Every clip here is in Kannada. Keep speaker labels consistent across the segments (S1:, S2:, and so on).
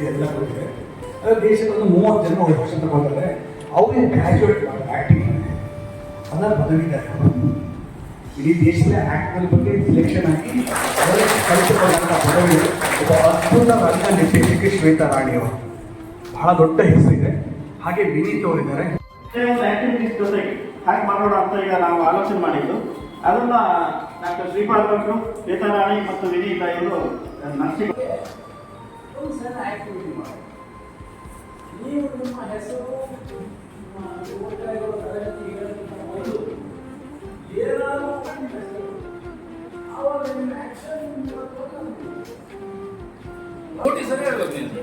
S1: ಎಲ್ಲ ಕೊಟ್ಟಿದೆ. ಅದರ ದೇಶದ ಒಂದು 30 ಜನ ವರ್ಷ ತಗೊಂಡ್ರೆ ಅವರೇ ಗ್ರಾಜುಯೇಟ್ ಆ್ಯಕ್ಟಿಂಗ್ ಅದನ್ನು ಬದಲಿದ್ದಾರೆ. ಇಡೀ ದೇಶದ ಆ್ಯಕ್ಟರ್ ಬಗ್ಗೆ ಸಿಲೆಕ್ಷನ್ ಆಗಿ ಕಲಿತುಕೊಂಡಂಥ ಪದವಿ ಒಬ್ಬ ಅದ್ಭುತ ರಾಜ್ಯ ನಿರ್ದೇಶಕಿ ಶ್ವೇತಾ ರಾಣಿ ಅವರು. ಬಹಳ ದೊಡ್ಡ ಹೆಸರಿದೆ. ಹಾಗೆ ವಿನೀತ್ ಅವರಿದ್ದಾರೆ.
S2: ಒಂದು ಆಕ್ಟಿವಿಟೀಸ್ ಜೊತೆಗೆ ಹ್ಯಾಕ್ ಮಾಡೋಣ ಅಂತ ಈಗ ನಾವು ಆಲೋಚನೆ ಮಾಡಿದ್ದು. ಅದನ್ನ ಡಾಕ್ಟರ್ ಶ್ರೀಪಾದ್ ಭಟ್ರು, ಶ್ವೇತಾ ರಾಣಿ ಮತ್ತು ವಿನೀತ್ ಇವರು ನರ್ಸಿಂಗ್
S3: ನೀವು ನಿಮ್ಮ ಹೆಸರು ಓದ್ತಾ ಇರೋ ತರಗತಿಗಳನ್ನು ಓದು ಏನಾದರೂ ಆವಾಗ ನಿಮ್ಮ ಆಕ್ಷನ್
S4: ನೋಡಿ ಸರಿ ಹೇಳ್ಬೇಕು ನೀನು.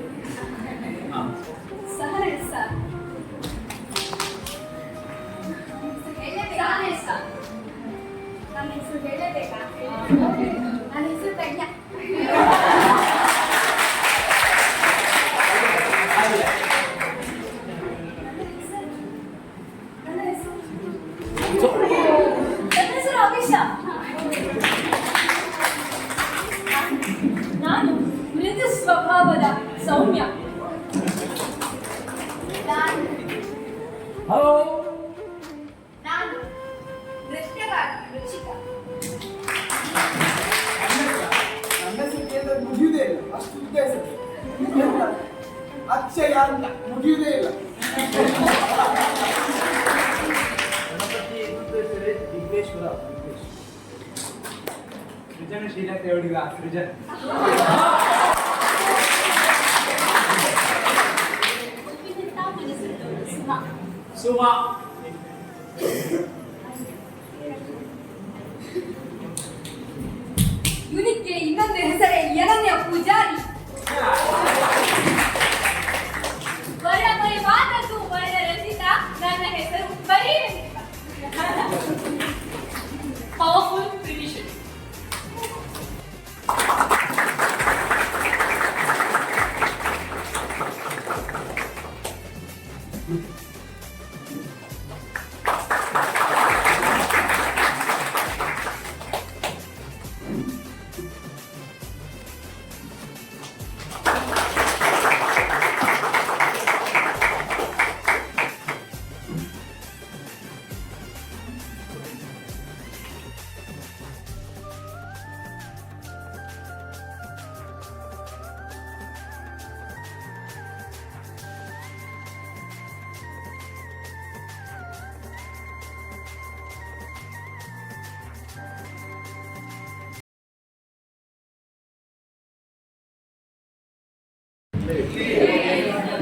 S5: ನನ್ನ ಹೆಸರು ಹೇಳಬೇಕಾ? ನನ್ನ ಹೆಸರು ಪ್ರಜ್ಞಾ.
S6: ನಾನು ಮೃದು ಸ್ವಭಾವದ ಸೌಮ್ಯ.
S5: ನಾನು ನೃತ್ಯಗಾರ ರುಚಿಕಾ.
S3: ನನ್ನ ಕೇಂದ್ರ ಮುಗಿಯುವುದೇ ಇಲ್ಲ, ಅಷ್ಟು ಉದ್ದೇಶ ಅಕ್ಷಯ ಅಂತ ಮುಗಿಯುವುದೇ ಇಲ್ಲ.
S1: ಸೃಜನಶೀಲತೆ ಒಳಗ ಸೃಜನ
S4: ಸುಮಾ
S6: ಇವನಿಗೆ ಇನ್ನೊಂದು ಹೆಸರೇ ಅನನ್ಯ ಪೂಜಾರಿ. ವರ್ಣಮಯವಾದದ್ದು ವರ್ಣರಚಿತ. ನನ್ನ ಹೆಸರು ಬರೀ ಪವರ್ಫುಲ್ ಟ್ರೆಡಿಷನ್.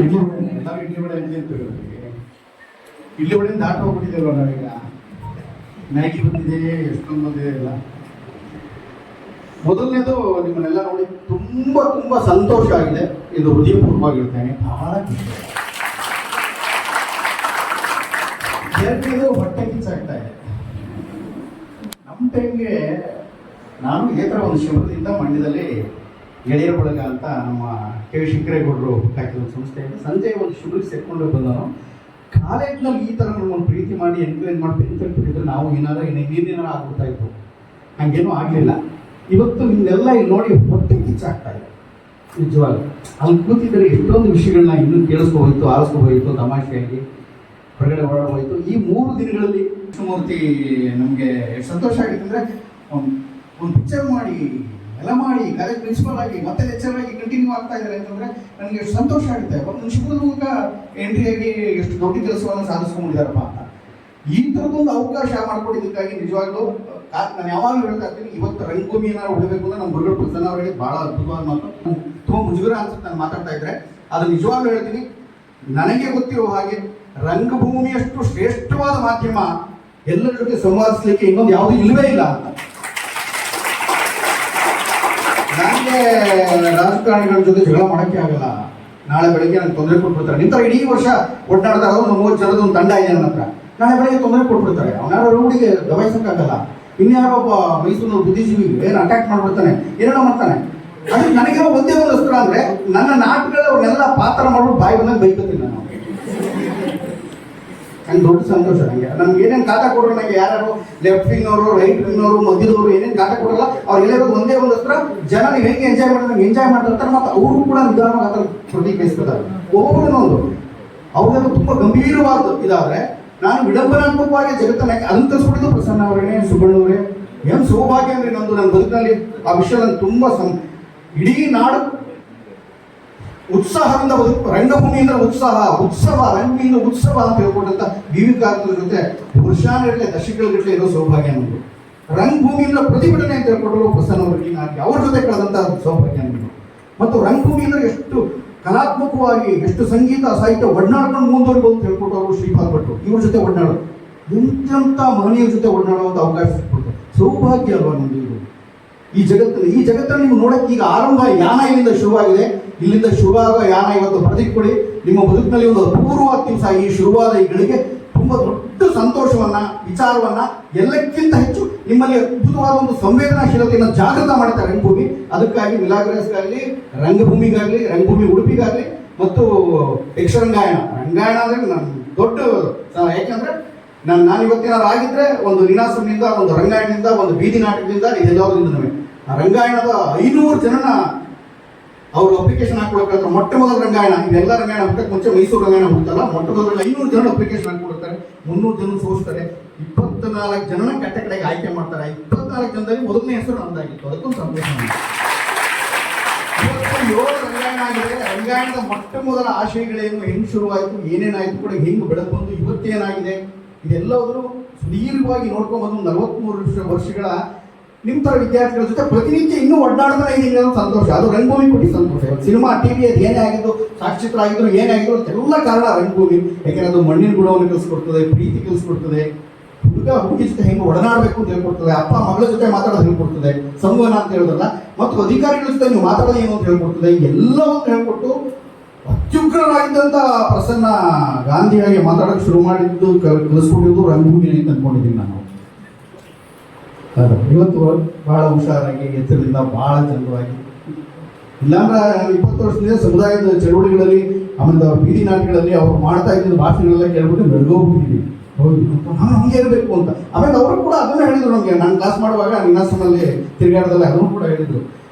S7: ಇಡ್ಲಿ ವಡೆ ಅಂತ ಇಡ್ಲಿ ವಡೆ ದಾಟ ಹೋಗ್ಬಿಟ್ಟಿದ್ದೇವಲ್ಲ ನಾವೀಗ. ಮ್ಯಾಗಿ ಬಂದಿದೆ, ಎಷ್ಟೊಂದು ಬಂದಿದೆ ಇಲ್ಲ. ಮೊದಲನೇದು ನಿಮ್ಮನ್ನೆಲ್ಲ ನೋಡಿ ತುಂಬಾ ತುಂಬಾ ಸಂತೋಷ ಆಗಿದೆ. ಇದು ಹೃದಯಪೂರ್ವವಾಗಿರ್ತೇನೆ, ಬಹಳ ಖುಷಿ. ಎರಡನೇದು ಹೊಟ್ಟೆ ಕಿಚ್ಚಾಗ್ತಾ ಇದೆ. ನಮ್ಮ ಟೈಮ್ಗೆ ನಾನು ಇದೇ ಥರ ಒಂದು ಶಿಬಿರದಿಂದ ಮಂಡ್ಯದಲ್ಲಿ ಗೆಳೆಯರ ಬಳಗ ಅಂತ ನಮ್ಮ ಕೆ ವಿ ಶಂಕರೇಗೌಡರು ಹಾಕಿದ ಸಂಸ್ಥೆಯಲ್ಲಿ ಸಂಜೆ ಒಂದು ಶಿಬಿರಕ್ಕೆ ಸೇರ್ಕೊಂಡು ಬಂದನು. ಕಾಲೇಜ್ನಲ್ಲಿ ಈ ಥರ ನಮ್ಮನ್ನು ಪ್ರೀತಿ ಮಾಡಿ ಎನ್ಕರೇಜ್ ಮಾಡಿ ಬೆಂಕಿಟ್ಟಿದ್ರೆ ನಾವು ಇನ್ನೇನಾರ ಆಗ್ಬಿಡ್ತಾ ಇತ್ತು. ಹಾಗೇನೂ ಆಗಲಿಲ್ಲ. ಇವತ್ತು ನಿಮ್ಮೆಲ್ಲ ಇಲ್ಲಿ ನೋಡಿ ಹೊಟ್ಟೆ ಕಿಚ್ಚಾಗ್ತಾ ಇದೆ ನಿಜವಾಗ್ಲೂ. ಅಲ್ಲಿ ಕೂತಿದ್ರೆ ಎಷ್ಟೊಂದು ವಿಷಯಗಳನ್ನ ಇನ್ನೂ ಕೇಳಿಸ್ಕೋಬೋಯ್ತು, ಆರಿಸ್ಕೋಬೋಯ್ತು, ತಮಾಷೆಯಾಗಿ ಹೊರಗಡೆ ಓಡಾಡೋಯ್ತು. ಈ 3 ದಿನಗಳಲ್ಲಿ ಕೃಷ್ಣಮೂರ್ತಿ ನಮಗೆ ಎಷ್ಟು ಸಂತೋಷ ಆಗಿತ್ತು ಅಂದರೆ, ಒಂದು ಪಿಕ್ಚರ್ ಮಾಡಿ ಎಲ್ಲ ಮಾಡಿ ಕಾಲೇಜ್ ಪ್ರಿನ್ಸಿಪಲ್ ಆಗಿ ಮತ್ತೆ ಲೆಕ್ಚರ್ ಆಗಿ ಕಂಟಿನ್ಯೂ ಆಗ್ತಾ ಇದ್ದಾರೆ ಅಂತಂದರೆ ನನಗೆ ಎಷ್ಟು ಸಂತೋಷ ಆಗುತ್ತೆ. ಒಂದು ಶಿಬಿರದ ಮೂಲಕ ಎಂಟ್ರಿಯಾಗಿ ಎಷ್ಟು ದೊಡ್ಡ ಕೆಲಸವನ್ನು ಸಾಧಿಸ್ಕೊಂಡಿದ್ದಾರಪ್ಪ ಅಂತ. ಈ ಥರದೊಂದು ಅವಕಾಶ ಮಾಡಿಕೊಟ್ಟಿದ್ದಕ್ಕಾಗಿ ನಿಜವಾಗ್ಲೂ ನಾನು ಯಾವಾಗಲೂ ಹೇಳ್ತಾ ಇರ್ತೀನಿ, ಇವತ್ತು ರಂಗಭೂಮಿ ಏನಾದ್ರು ಉಳಿಬೇಕು ಅಂದ್ರೆ ನಮ್ಮ ಗುರುಗಳು ಪ್ರಸನ್ನ ಅವರಿಗೆ ಬಹಳ ಅದ್ಭುತವಾದ ಮಾತು. ತುಂಬ ಮುಜುಗರ ಅನ್ಸುತ್ತೆ ನಾನು ಮಾತಾಡ್ತಾ ಇದ್ರೆ, ಅದು ನಿಜವಾಗ್ಲೂ ಹೇಳ್ತೀನಿ. ನನಗೆ ಗೊತ್ತಿರುವ ಹಾಗೆ ರಂಗಭೂಮಿಯಷ್ಟು ಶ್ರೇಷ್ಠವಾದ ಮಾಧ್ಯಮ ಎಲ್ಲರ ಜೊತೆ ಸಂವಾದಿಸಲಿಕ್ಕೆ ಇನ್ನೊಂದು ಯಾವುದೂ ಇಲ್ಲವೇ ಇಲ್ಲ ಅಂತ. ನನಗೆ ರಾಜಕಾರಣಿಗಳ ಜೊತೆ ಜಗಳ ಮಾಡೋಕ್ಕೆ ಆಗಲ್ಲ. ನಾಳೆ ಬೆಳಗ್ಗೆ ನನಗೆ ತೊಂದರೆ ಕೊಟ್ಬಿಡ್ತಾರೆ. ನಿಂತರ ಇಡೀ ವರ್ಷ ಒಡ್ಡಾಡ್ತಾರೆ, ಒಂದು 30 ಜನದ ಒಂದು ತಂಡ ಇದೆ ನನ್ನ ಹತ್ರ. ನಾಳೆ ಬೆಳಗ್ಗೆ ತೊಂದರೆ ಕೊಟ್ಬಿಡ್ತಾರೆ. ಅವನಾರೋ ರೂಢಿಗೆ ದಬಾಯಿಸಕ್ಕಾಗಲ್ಲ. ಇನ್ಯಾರೋ ಒಬ್ಬ ಮೈಸೂರಿನ ಬುದ್ಧಿಜೀವಿ ಏನು ಅಟ್ಯಾಕ್ ಮಾಡ್ಬಿಡ್ತಾನೆ, ಏನೇನೋ ಮಾಡ್ತಾನೆ. ಅದು ನನಗೆ ಒಂದೇ ಒಂದು ಅಸ್ತ್ರ ಅಂದ್ರೆ, ನನ್ನ ನಾಟಕದಲ್ಲಿ ಅವ್ರನ್ನೆಲ್ಲ ಪಾತ್ರ ಮಾಡ್ಬಿಟ್ಟು ಬಾಯಿ ಬಂದಾಗ ಬೈಕೋತೀನಿ ನಾನು. ನಂಗೆ ದೊಡ್ಡ ಸಂತೋಷ. ನಮ್ಗೆ ಏನೇನು ಕಾಟ ಕೊಡೋರು, ನನಗೆ ಯಾರು ಲೆಫ್ಟ್ ವಿಂಗ್ನವರು, ರೈಟ್ ವಿಂಗ್ನವರು, ಮಧ್ಯದವರು ಏನೇನು ಕಾಟ ಕೊಡಲ್ಲ. ಅವ್ರಿಗೆಲ್ಲರೂ ಒಂದೇ ಒಂದು ಅಸ್ತ್ರ, ಜನ ನೀವು ಹೆಂಗೆ ಎಂಜಾಯ್ ಮಾಡ್ತಾರೆ ಎಂಜಾಯ್ ಮಾಡ್ತಿರ್ತಾರೆ. ಮತ್ತು ಅವರು ಕೂಡ ನಿಧಾನವಾಗಿ ಅದನ್ನು ಪ್ರತಿಕ್ರಿಯಿಸ್ತಾರೆ. ಒಬ್ಬೊಬ್ಬರನ್ನೊಂದು ಅವ್ರಿಗೆಲ್ಲ ತುಂಬ ಗಂಭೀರವಾದ ಇದಾದ್ರೆ, ನಾನು ವಿಡಂಬನಾತ್ಮಕವಾಗಿ ಜಗತ್ತನ್ನ ಅದನ್ನು ಕಲಿಸ್ಬಿಟ್ಟಿದ್ದು ಪ್ರಸನ್ನ ಅವರೇ, ಸುಬ್ಬಣ್ಣವರೇ. ಏನು ಸೌಭಾಗ್ಯ ಅಂದ್ರೆ ನಂದು ನನ್ನ ಬದುಕಿನಲ್ಲಿ ಆ ವಿಷಯ ನನಗೆ ತುಂಬ ಇಡೀ ನಾಡು ಉತ್ಸಾಹದಿಂದ ರಂಗಭೂಮಿಯಿಂದ ಉತ್ಸವ ರಂಗಭೂಮಿಯಿಂದ ಉತ್ಸವ ಅಂತ ಹೇಳ್ಕೊಟ್ಟಂತ ವಿವಿಕಾರ್ತರ ಜೊತೆ ವರ್ಷಾನುಗಟ್ಟಲೆ ದಶಕಗಟ್ಟಲೆ ಇರೋ ಸೌಭಾಗ್ಯ ನಮ್ಮದು. ರಂಗಭೂಮಿಯಿಂದ ಪ್ರತಿಭಟನೆ ಅಂತ ಹೇಳ್ಕೊಟ್ಟರು ಪ್ರಸನ್ನ ಅವರಿಗೆ, ಅವ್ರ ಜೊತೆ ಕಳೆದಂತ ಸೌಭಾಗ್ಯ ನಮ್ಮದು. ಮತ್ತು ರಂಗಭೂಮಿಯಿಂದ ಎಷ್ಟು ಕಲಾತ್ಮಕವಾಗಿ, ಎಷ್ಟು ಸಂಗೀತ ಸಾಹಿತ್ಯ ಒಡನಾಡ್ಕೊಂಡು ಮುಂದುವರಿಬಹುದು ಅಂತ ಹೇಳ್ಕೊಟ್ಟವರು ಶ್ರೀಪಾದ್ ಭಟ್ರು. ಇವ್ರ ಜೊತೆ ಒಡನಾಡೋದು, ಎಂತೆಂಥ ಮಹನೀಯರ ಜೊತೆ ಒಡನಾಡುವಂಥ ಅವಕಾಶ ಸಿಕ್ಬಿಡ್ತಾರೆ. ಸೌಭಾಗ್ಯ ಅಲ್ವಾ ನಮ್ದು ಇದು? ಈ ಜಗತ್ತನ್ನು ನೀವು ನೋಡಕ್ಕೆ ಈಗ ಆರಂಭ ಯಾನ ಇಲ್ಲಿಂದ ಶುರುವಾಗಿದೆ. ಇಲ್ಲಿಂದ ಶುರುವಾಗುವ ಯಾನ ಇವತ್ತು ಬರೆದಿಟ್ಕೊಳ್ಳಿ. ನಿಮ್ಮ ಬದುಕಿನಲ್ಲಿ ಒಂದು ಅಪೂರ್ವವಾದ ದಿವಸ. ಈ ಶುರುವಾದ ಈ ಗಳಿಗೆ ತುಂಬ ದೊಡ್ಡ ಸಂತೋಷವನ್ನ, ವಿಚಾರವನ್ನ, ಎಲ್ಲಕ್ಕಿಂತ ಹೆಚ್ಚು ನಿಮ್ಮಲ್ಲಿ ಅದ್ಭುತವಾದ ಒಂದು ಸಂವೇದನಾಶೀಲತೆಯನ್ನು ಜಾಗೃತ ಮಾಡ್ತಾರೆ ರಂಗಭೂಮಿ. ಅದಕ್ಕಾಗಿ ಮಿಲಾಗ್ರೆಸ್ಗಾಗಲಿ, ರಂಗಭೂಮಿ ಉಡುಪಿಗಾಗಲಿ ಮತ್ತು ಯಕ್ಷರಂಗಾಯಣ ಅಂದ್ರೆ ದೊಡ್ಡ, ಯಾಕೆಂದ್ರೆ ನಾನು ಇವತ್ತೇನಾದ್ರು ಆಗಿದ್ರೆ ಒಂದು ನೀನಾಸಂನಿಂದ, ಒಂದು ರಂಗಾಯಣದಿಂದ, ಒಂದು ಬೀದಿ ನಾಟಕದಿಂದ, ಇದೆಲ್ಲದರಿಂದ ಆ ರಂಗಾಯಣದ 500 ಜನನ ಅವರು ಅಪ್ಲಿಕೇಶನ್ ಹಾಕೊಳಕ್ಕೆ ಮೊಟ್ಟ ಮೊದಲ ರಂಗಾಯಣ. ಇವೆಲ್ಲ ರಂಗಾಯಣ ಹುಟ್ಟಕ್ಕೆ ಮುಂಚೆ ಮೈಸೂರು ರಂಗಾಯಣ ಹುಟ್ಟಲ್ಲ. ಮೊಟ್ಟ ಮೊದಲ 500 ಜನ ಅಪ್ಲಿಕೇಶನ್ ಹಾಕೊಡ್ತಾರೆ. 300 ಜನ ಸೋಸ್ತಾರೆ. 24 ಜನನ ಕೆಟ್ಟ ಕಡೆಗೆ ಆಯ್ಕೆ ಮಾಡ್ತಾರೆ. 24 ಜನದಲ್ಲಿ ಮೊದಲನೇ ಹೆಸರು ನಮ್ದಾಗಿತ್ತು. ಅದಕ್ಕೊಂದು ಸಂತೋಷ. 7 ರಂಗಾಯಣ ಆಗಿದೆ. ರಂಗಾಯಣದ ಮೊಟ್ಟ ಮೊದಲ ಆಶಯಗಳೇನು, ಹೆಂಗ್ ಶುರುವಾಯಿತು, ಏನೇನಾಯ್ತು ಕೂಡ, ಹೆಂಗ್ ಬೆಳೆದು ಬಂದು ಇವತ್ತೇನಾಗಿದೆ, ಇದೆಲ್ಲದರೂ ಸುದೀರ್ಘವಾಗಿ ನೋಡ್ಕೊಂಡ್ಬಂದು 43 ವರ್ಷಗಳ ನಿಮ್ಮ ಥರ ವಿದ್ಯಾರ್ಥಿಗಳ ಜೊತೆ ಪ್ರತಿನಿತ್ಯ ಇನ್ನೂ ಒಡ್ಡಾಡ್ತಾನೆ ಇದೀನಿ ಅನ್ನೋ ಸಂತೋಷ. ಅದು ರಂಗಭೂಮಿ ಕೊಟ್ಟಿದ್ದ ಸಂತೋಷ. ಇವತ್ತು ಸಿನಿಮಾ, ಟಿವಿ ಅದು ಏನೇ ಆಗಿದ್ದು, ಸಾಕ್ಷಿಚಿತ್ರ ಆಗಿದ್ರು, ಏನೇ ಆಗಿದ್ರು, ಅದೆಲ್ಲ ಕಾರಣ ರಂಗಭೂಮಿ. ಯಾಕೆಂದ್ರೆ ಅದು ಮಣ್ಣಿನ ಗುಣವನ್ನು ಕಲಿಸ್ಕೊಡ್ತದೆ, ಪ್ರೀತಿ ಕಲಿಸ್ಕೊಡ್ತದೆ, ಹುಡುಗಿ ಜೊತೆ ಹೆಂಗೆ ಒಡನಾಡಬೇಕು ಅಂತ ಹೇಳ್ಕೊಡ್ತದೆ, ಅಪ್ಪ ಮಗಳ ಜೊತೆ ಮಾತಾಡೋದು ಹೇಳ್ಕೊಡ್ತದೆ, ಸಂವಹನ ಅಂತ ಹೇಳೋದಲ್ಲ, ಮತ್ತು ಅಧಿಕಾರಿಗಳ ಜೊತೆ ನೀವು ಮಾತಾಡೋದು ಏನು ಅಂತ ಹೇಳ್ಕೊಡ್ತದೆ. ಎಲ್ಲವನ್ನು ಹೇಳ್ಕೊಟ್ಟು ಅತ್ಯುಗ್ರರಾಗಿದ್ದಂಥ ಪ್ರಸನ್ನ ಗಾಂಧಿಯಾಗಿ ಮಾತಾಡೋಕೆ ಶುರು ಮಾಡಿದ್ದು, ಕಲಿಸ್ಕೊಂಡಿದ್ದು ರಂಗಭೂಮಿ ಅಂತ ಅಂದ್ಕೊಂಡಿದ್ದೀನಿ ನಾನು. ಇವತ್ತು ಬಹಳ ಹುಷಾರಾಗಿ, ಎತ್ತರದಿಂದ, ಬಹಳ ಚಂದವಾಗಿ, ಇಲ್ಲಾಂದ್ರೆ 20 ವರ್ಷದಿಂದ ಸಮುದಾಯದ ಚಳುವಳಿಗಳಲ್ಲಿ, ಆಮೇಲೆ ಬೀದಿ ನಾಟಕಗಳಲ್ಲಿ ಅವ್ರು ಮಾಡ್ತಾ ಇದ್ದ ಭಾಷೆಗಳೆಲ್ಲ ಕೇಳ್ಬಿಟ್ಟು ಬೆಳಗೋಗ್ಬಿಟ್ಟಿದ್ದೀವಿ. ಹೌದು, ನಾನು ಹಂಗೆ ಇರಬೇಕು ಅಂತ. ಆಮೇಲೆ ಅವರು ಕೂಡ ಅದನ್ನು ಹೇಳಿದ್ರು ನಮಗೆ. ನಾನು ಕ್ಲಾಸ್ ಮಾಡುವಾಗ ನಿನ್ನಾಸನಲ್ಲಿ ತಿರುಗಾಡದಲ್ಲಿ ಅದನ್ನು ಕೂಡ ಹೇಳಿದ್ರು.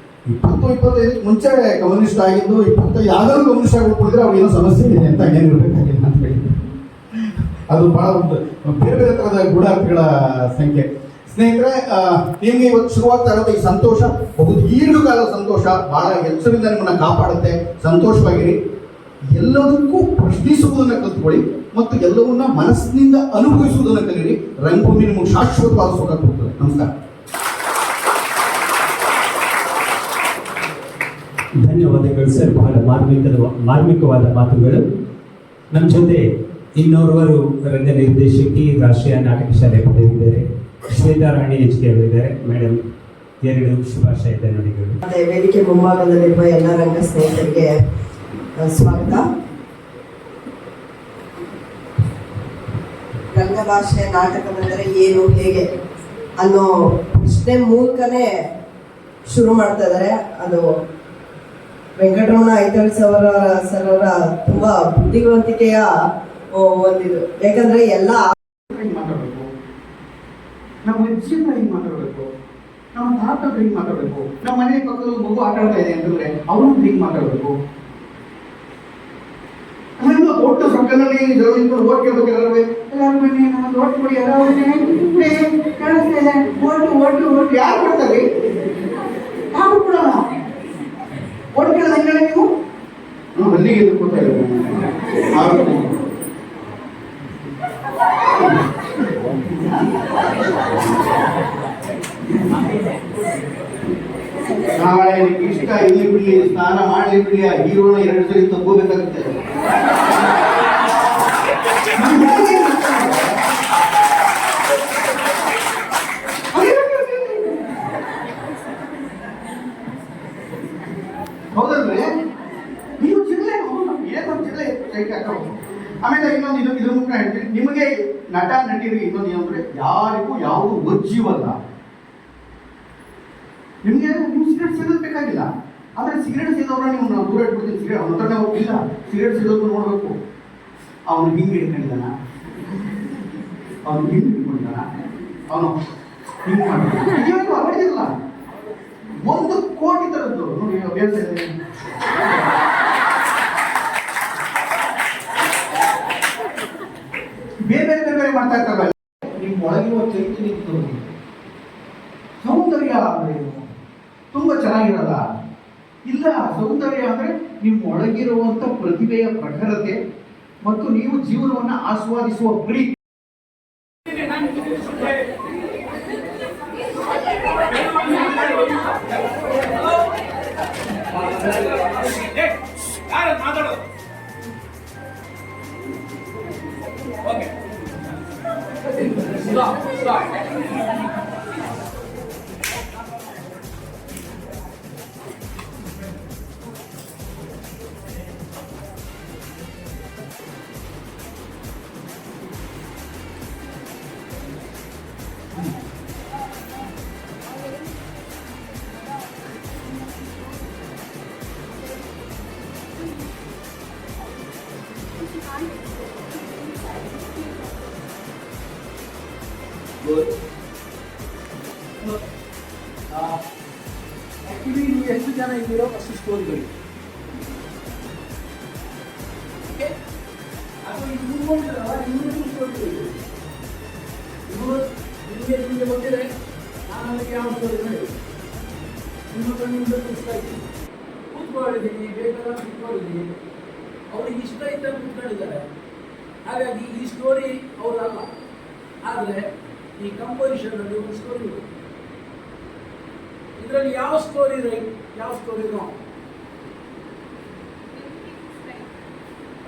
S7: 20-25 ಮುಂಚೆ ಕಮ್ಯುನಿಸ್ಟ್ ಆಗಿದ್ದು, 25 ಯಾವ್ದಾದ್ರು ಕಮ್ಯುನಿಸ್ಟ್ ಆಗಿ ಉಳ್ಕೊಂಡಿದ್ರೆ ಅವ್ರಿಗೆ ಏನೋ ಸಮಸ್ಯೆ ಇದೆ ಅಂತ ಏನಿರಬೇಕಾಗಿಲ್ಲ ಅಂತ ಹೇಳಿದ್ರು. ಅದು ಬಹಳ ಬೇರೆ ಬೇರೆ ಥರದ ಗೂಢಾರ್ಥಗಳ ಸಂಖ್ಯೆ. ಸ್ನೇಹಿತರೆ, ನಿಮಗೆ ಇವತ್ತು ಶುರುವಾಗ್ತಾ ಇರೋದು ಈ ಸಂತೋಷ ಬಹು ದೀರ್ಘಕಾಲದ ಸಂತೋಷ. ಬಹಳ ಎಚ್ಚರದಿಂದ ನಿಮ್ಮನ್ನ ಕಾಪಾಡುತ್ತೆ. ಸಂತೋಷವಾಗಿರಿ. ಎಲ್ಲದಕ್ಕೂ ಪ್ರಶ್ನಿಸುವುದನ್ನು ಕಲ್ತ್ಕೊಳ್ಳಿ ಮತ್ತು ಎಲ್ಲವನ್ನ ಮನಸ್ಸಿನಿಂದ ಅನುಭವಿಸುವುದನ್ನು ಕಲಿಯಿರಿ. ರಂಗಭೂಮಿ ನಿಮಗೆ ಶಾಶ್ವತವಾದ ಸುಖ ಕೊಡ್ತದೆ. ನಮಸ್ಕಾರ.
S8: ಧನ್ಯವಾದಗಳು ಸರ್. ಬಹಳ ಮಾರ್ಮಿಕವಾದ ಮಾತುಗಳು. ನಮ್ಮ ಜೊತೆ ಇನ್ನೋರ್ವರು ರಂಗ ನಿರ್ದೇಶಕಿ, ರಾಷ್ಟ್ರೀಯ ನಾಟಕ ಶಾಲೆ ಪಡೆದಿದ್ದಾರೆ, ಶ್ವೇತಾ ರಾಣಿ HK ಅವರಿದ್ದಾರೆ. ಮೇಡಮ್, 2 ಶುಭಾಶಯದ ನುಡಿಗಳು.
S9: ವೇದಿಕೆ ಮುಂಭಾಗದಲ್ಲಿರುವ ಎಲ್ಲ ರಂಗ ಸ್ನೇಹಿತರಿಗೆ ಸ್ವಾಗತ. ರಂಗಭಾಷೆ ನಾಟಕವೆಂದರೆ ಏನು, ಹೇಗೆ ಅನ್ನೋ ಪ್ರಶ್ನೆ ಮೂಲಕನೇ ಶುರು ಮಾಡ್ತಾ ಇದ್ದಾರೆ. ಅದು ವೆಂಕಟರಮಣ ಐತಾಳ್ ಸರ್ ಅವರ ತುಂಬಾ ಬುದ್ಧಿವಂತಿಕೆಯ ಒಂದಿದು. ಯಾಕಂದ್ರೆ ಎಲ್ಲ
S7: ಮಾತಾಡಬೇಕು, ನಮ್ಮ ಅಜ್ಜಿನ ಹಿಂಗೆ ಮಾತಾಡಬೇಕು, ನಮ್ಮ ತಾತ ಹಿಂಗೆ ಮಾತಾಡಬೇಕು, ನಮ್ಮ ಮನೆ ಪಕ್ಕದ ಮಗು ಆಟ ಆಡ್ತಾ ಇದೆ ಅಂತಂದ್ರೆ ಅವನು ಹಿಂಗೆ ಮಾತಾಡಬೇಕು. ಅದರಿಂದ ದೊಡ್ಡ ಸಂಖ್ಯೆಯಲ್ಲಿ ಓಟ್ ಕೇಳ್ಬೇಕು. ಎಲ್ಲರೂ ಬನ್ನಿ, ನಮ್ಮದು ಓಟ್ ಕೊಡಿ, ಕಾಣಿಸ್ತಾ ಇದೆ, ಓಟು ಯಾರು ಕೊಡ್ತಾರೆ? ಯಾರು ಕೊಡೋಣ? ಓಟ್ ಕೇಳೋದು ಹೆಂಗೆ ನೀವು? ಅಲ್ಲಿಗೆ ಕೊಡ್ತಾ ಇದ್ದಾರೆ. ನಾಳೆ ನಿಮ್ಗೆ ಇಷ್ಟ ಇಲ್ಲಿ ಬಿಡ್ಲಿ, ಸ್ನಾನ ಮಾಡ್ಲಿ ಬಿಡ್ಲಿ, ಆ ಹೀರೋನ 2 ಸರಿ ತಗೋಬೇಕಾಗುತ್ತೆ. ಹೌದಲ್ರಿ? ನೀವು ಜಿಲ್ಲೆ ಏನೊಂದು ಜಿಲ್ಲೆ ಕೈಗೆ ಹಾಕೋದು. ಆಮೇಲೆ ಇನ್ನೊಂದು ಇದ್ರ ಮುಖ ಹೇಳ್ತೀನಿ, ನಿಮಗೆ ನಟ ನಟಿಯರಿಗೆ ಇನ್ನೊಂದು ಏನಂದ್ರೆ ಯಾರಿಗೂ ಯಾವುದು ಒಜ್ಜೀವಲ್ಲ. ನಿಮಗೆ ನೀವು ಸಿಗರೇಟ್ ಸೇದೋದು ಬೇಕಾಗಿಲ್ಲ, ಆದರೆ ಸಿಗರೇಟ್ ಸೇದೋರ ನೀವು ನಾವು ದೂರ ಇಟ್ಬಿಡ್ತೀನಿ. ಸಿಗರೇಟ್ ಅವನ ಹತ್ರನೇ ಇಲ್ಲ, ಸಿಗರೇಟ್ ಸೇದೋದು ನೋಡ್ಬೇಕು. ಅವನು ಹಿಂಗೆ ಹಿಡ್ಕೊಂಡಿದ್ದಾನ, ಅವನು ಹಿಂಗೆ ಹಿಡ್ಕೊಂಡಿದ್ದಾನ, ಅವನು ಹಿಂಗೆ ಮಾಡ್ತಾನೆ. ಅವಳಿಗಿಲ್ಲ 1 ಕೋಟಿ ತರದ್ದು ನೋಡಿ ಅಭ್ಯಾಸ ಇದೆ. ಬೇರೆ ಬೇರೆ ಬೇರೆ ಮಾಡ್ತಾ ಇರ್ತಾರಲ್ಲ, ನಿಮ್ಮ ಒಳಗಿರುವ ಚೈತನ್ಯ ತೋರಿ ಸೌಂದರ್ಯ ಅಂದ್ರೆ ತುಂಬಾ ಚೆನ್ನಾಗಿರಲ್ಲ. ಇಲ್ಲ, ಸೌಂದರ್ಯ ಅಂದ್ರೆ ನಿಮ್ಮ ಒಳಗಿರುವಂತ ಪ್ರತಿಭೆಯ ಪ್ರಖರತೆ ಮತ್ತು ನೀವು ಜೀವನವನ್ನ ಆಸ್ವಾದಿಸುವ ಪ್ರೀತಿ.
S4: ಯಾರು ಮಾತಾಡೋದು? Okay, stop stop.
S1: ಆಕ್ಚುಲಿ ನೀವು ಎಷ್ಟು ಜನ ಇದ್ದೀರೋ ಅಷ್ಟು ಸ್ಟೋರಿಗಳು. ಅದು ಇವ್ರುಗೊಂಡಿರಲ್ಲ, ಇವ್ರಿಗೂ ಸ್ಟೋರಿಗಳು. ಇವರು ನಿಮಗೆ ಗೊತ್ತಿದೆ, ನಾನು ಅದಕ್ಕೆ ಯಾವ ಸ್ಟೋರಿ ಹೇಳಿ ನಿಮ್ಮ ಕಣ್ಣಿಂದ ಕೂರಿಸ್ತಾ ಇದ್ದೀನಿ, ಕೂತ್ಕೊಂಡಿದ್ದೀನಿ, ಬೇಕಾದ ಕೂತ್ಕೊಂಡಿದ್ದೀನಿ. ಅವ್ರಿಗೆ ಇಷ್ಟ ಇದ್ದಾಗ ಕೂತ್ಕೊಂಡಿದ್ದಾರೆ. ಹಾಗಾಗಿ ಈ ಸ್ಟೋರಿ ಅವರಲ್ಲ, ಆದರೆ ಈ ಕಂಪೋಸಿಷನಲ್ಲಿ ಒಂದು ಸ್ಟೋರಿ ಇದೆ. ಇದರಲ್ಲಿ ಯಾವ ಸ್ಟೋರಿ ರೈಟ್, ಯಾವ story wrong?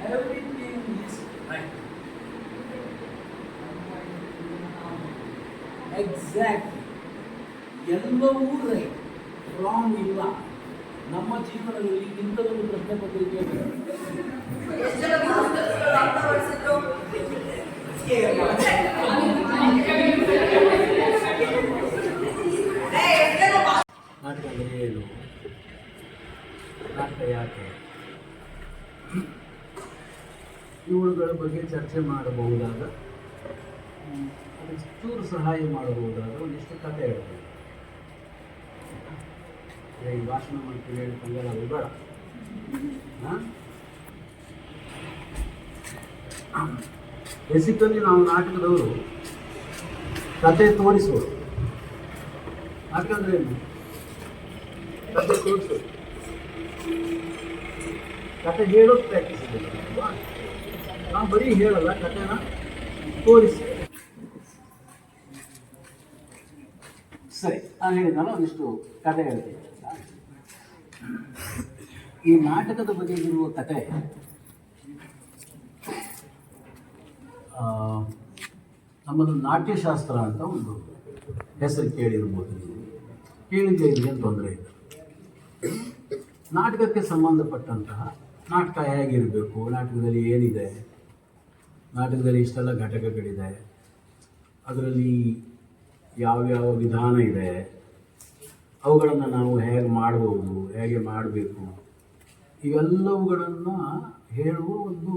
S1: Everything is right. Exactly, ಎಲ್ಲವೂ ರೈಟ್, ರಾಂಗ್ ಇಲ್ಲ. ನಮ್ಮ ಜೀವನದಲ್ಲಿ ಇಂಥದೊಂದು ಪ್ರಶ್ನೆ ಪತ್ರಿಕೆ ನಾಟಕ ಅಂದರೆ ಏನು, ನಾಟಕ ಯಾಕೆ, ಇವುಗಳ ಬಗ್ಗೆ ಚರ್ಚೆ ಮಾಡಬಹುದಾದ, ಅದಕ್ಕೆ ಚೂರು ಸಹಾಯ ಮಾಡಬಹುದಾದ ಒಂದಿಷ್ಟು ಕಥೆ ಹೇಳ್ಬೋದು. ಈ ಭಾಷಣ ಮಾಡ್ತೀವಿ ಹೇಳ್ಕೊಂಡೆಲ್ಲ ಅದು ಬೇಡ. ಬೇಸಿಕಲಿ ನಾವು ನಾಟಕದವರು ಕತೆ ತೋರಿಸೋರು. ನಾಟಕ ಅಂದರೆ ಏನು? ಕತೆ ತೋರಿಸೋದು, ಕತೆ ಹೇಳೋದು ಪ್ರಾಕ್ಟೀಸ್ ಇದೆ. ನಾವು ಬರೀ ಹೇಳಲ್ಲ, ಕತೆನ ತೋರಿಸಿ. ಸರಿ, ನಾನು ಹೇಳಿದ್ನಲ್ಲ ಒಂದಿಷ್ಟು ಕತೆ ಹೇಳ್ತೀನಿ. ಈ ನಾಟಕದ ಬಗ್ಗೆ ಇರುವ ಕತೆ ನಮ್ಮದು ನಾಟ್ಯಶಾಸ್ತ್ರ ಅಂತ ಒಂದು ಹೆಸರು ಕೇಳಿರ್ಬೋದು. ಕೇಳಿದ್ದೇ ಏನು ತೊಂದರೆ ಇಲ್ಲ. ನಾಟಕಕ್ಕೆ ಸಂಬಂಧಪಟ್ಟಂತಹ ನಾಟಕ ಹೇಗಿರಬೇಕು, ನಾಟಕದಲ್ಲಿ ಏನಿದೆ, ನಾಟಕದಲ್ಲಿ ಇಷ್ಟೆಲ್ಲ ಘಟಕಗಳಿದೆ, ಅದರಲ್ಲಿ ಯಾವ್ಯಾವ ವಿಧಾನ ಇದೆ, ಅವುಗಳನ್ನು ನಾವು ಹೇಗೆ ಮಾಡ್ಬೋದು, ಹೇಗೆ ಮಾಡಬೇಕು, ಇವೆಲ್ಲವುಗಳನ್ನು ಹೇಳುವ ಒಂದು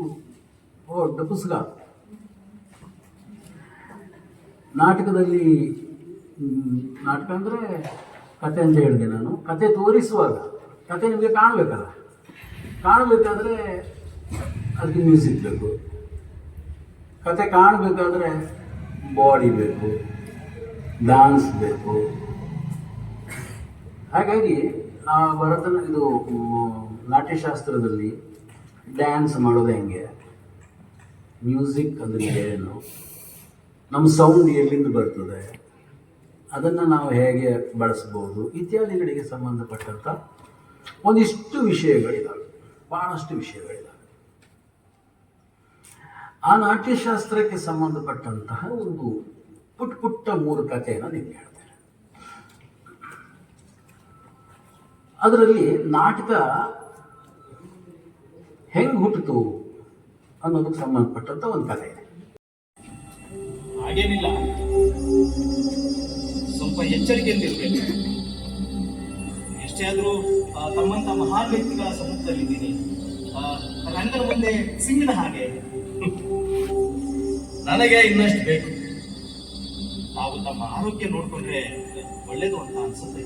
S1: ದೊಡ್ಡ ಪುಸ್ತಕ. ನಾಟಕದಲ್ಲಿ ನಾಟಕ ಅಂದರೆ ಕತೆ ಅಂತ ಹೇಳಿದೆ ನಾನು. ಕತೆ ತೋರಿಸುವಾಗ ಕತೆ ನಿಮಗೆ ಕಾಣಬೇಕಲ್ಲ, ಕಾಣಬೇಕಾದ್ರೆ ಅದಕ್ಕೆ ಮ್ಯೂಸಿಕ್ ಬೇಕು. ಕತೆ ಕಾಣಬೇಕಾದ್ರೆ ಬಾಡಿ ಬೇಕು, ಡ್ಯಾನ್ಸ್ ಬೇಕು. ಹಾಗಾಗಿ ಆ ಇದು ನಾಟ್ಯಶಾಸ್ತ್ರದಲ್ಲಿ ಡ್ಯಾನ್ಸ್ ಮಾಡೋದು ಹೆಂಗೆ, ಮ್ಯೂಸಿಕ್ ಅಂದರೆ ಏನು, ನಮ್ಮ ಸೌಂಡ್ ಎಲ್ಲಿಂದ ಬರ್ತದೆ
S10: ಅದನ್ನು ನಾವು ಹೇಗೆ ಬಳಸ್ಬೋದು ಇತ್ಯಾದಿಗಳಿಗೆ ಸಂಬಂಧಪಟ್ಟಂಥ ಒಂದಿಷ್ಟು ವಿಷಯಗಳಿದ್ದಾವೆ, ಭಾಳಷ್ಟು ವಿಷಯಗಳಿದ್ದಾವೆ. ಆ ನಾಟ್ಯಶಾಸ್ತ್ರಕ್ಕೆ ಸಂಬಂಧಪಟ್ಟಂತಹ ಒಂದು ಪುಟ್ಟ 3 ಕಥೆಯನ್ನು ನಿಮಗೆ ಹೇಳ್ತೇನೆ. ಅದರಲ್ಲಿ ನಾಟಕ ಹೆಂಗೆ ಹುಟ್ಟಿತು ಅನ್ನೋದಕ್ಕೆ ಸಂಬಂಧಪಟ್ಟಂಥ ಒಂದು ಕಥೆ ಇದೆ.
S4: ಹಾಗೇನಿಲ್ಲ, ಸ್ವಲ್ಪ ಎಚ್ಚರಿಕೆಯಿಂದಿರಬೇಕು. ಎಷ್ಟೇ ಆದರೂ ತಮ್ಮಂತ ಮಹಾನ್ ವ್ಯಕ್ತಿಗಳ ಸಮ್ಮುಖದಲ್ಲಿದ್ದೀನಿ. ರಂಗನ ಮುಂದೆ ಸಿಂಗಿನ ಹಾಗೆ ನನಗೆ ಇನ್ನಷ್ಟು ಬೇಕು. ನಾವು ತಮ್ಮ ಆರೋಗ್ಯ ನೋಡಿಕೊಂಡ್ರೆ ಒಳ್ಳೇದು ಅಂತ ಅನ್ಸುತ್ತೆ.